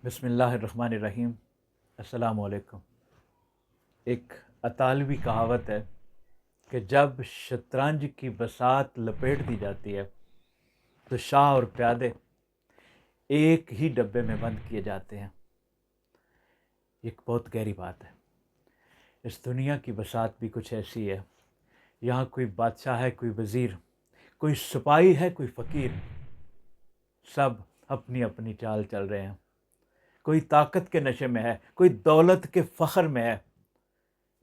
بسم اللہ الرحمن الرحیم۔ السلام علیکم۔ ایک اطالوی کہاوت ہے کہ جب شطرنج کی بساط لپیٹ دی جاتی ہے تو شاہ اور پیادے ایک ہی ڈبے میں بند کیے جاتے ہیں۔ یہ ایک بہت گہری بات ہے۔ اس دنیا کی بساط بھی کچھ ایسی ہے۔ یہاں کوئی بادشاہ ہے، کوئی وزیر، کوئی سپاہی ہے، کوئی فقیر، سب اپنی اپنی چال چل رہے ہیں۔ کوئی طاقت کے نشے میں ہے، کوئی دولت کے فخر میں ہے،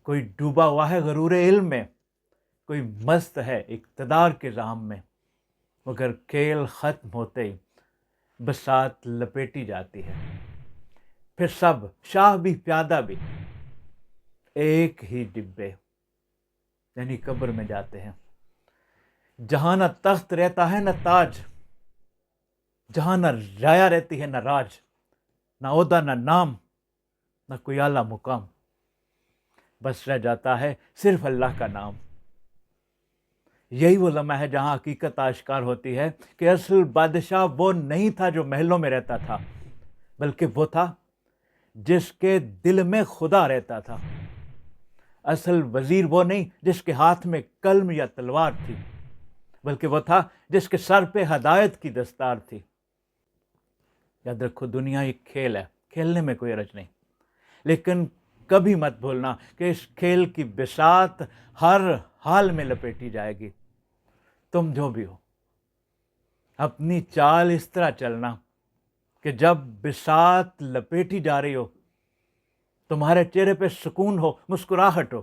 کوئی ڈوبا ہوا ہے غرور علم میں، کوئی مست ہے اقتدار کے زحام میں، مگر کھیل ختم ہوتے ہی بساط لپیٹی جاتی ہے۔ پھر سب، شاہ بھی پیادہ بھی، ایک ہی ڈبے یعنی قبر میں جاتے ہیں، جہاں نہ تخت رہتا ہے نہ تاج، جہاں نہ رایا رہتی ہے نہ راج، نہ عہدہ نہ نام، نہ کوئی اعلیٰ مقام، بس رہ جاتا ہے صرف اللہ کا نام۔ یہی وہ لمحہ ہے جہاں حقیقت آشکار ہوتی ہے کہ اصل بادشاہ وہ نہیں تھا جو محلوں میں رہتا تھا، بلکہ وہ تھا جس کے دل میں خدا رہتا تھا۔ اصل وزیر وہ نہیں جس کے ہاتھ میں قلم یا تلوار تھی، بلکہ وہ تھا جس کے سر پہ ہدایت کی دستار تھی۔ یاد رکھو، دنیا ایک کھیل ہے، کھیلنے میں کوئی حرج نہیں، لیکن کبھی مت بھولنا کہ اس کھیل کی بساط ہر حال میں لپیٹی جائے گی۔ تم جو بھی ہو، اپنی چال اس طرح چلنا کہ جب بساط لپیٹی جا رہی ہو تمہارے چہرے پہ سکون ہو، مسکراہٹ ہو،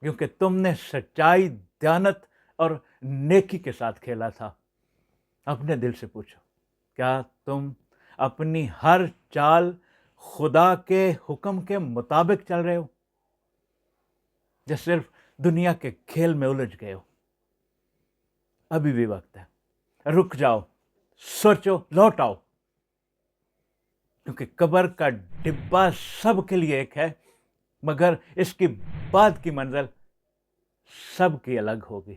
کیونکہ تم نے سچائی، دیانت اور نیکی کے ساتھ کھیلا تھا۔ اپنے دل سے پوچھو، کیا تم اپنی ہر چال خدا کے حکم کے مطابق چل رہے ہو، یا صرف دنیا کے کھیل میں الجھ گئے ہو؟ ابھی بھی وقت ہے، رک جاؤ، سوچو، لوٹ آؤ، کیونکہ قبر کا ڈبہ سب کے لیے ایک ہے، مگر اس کی بعد کی منزل سب کی الگ ہوگی۔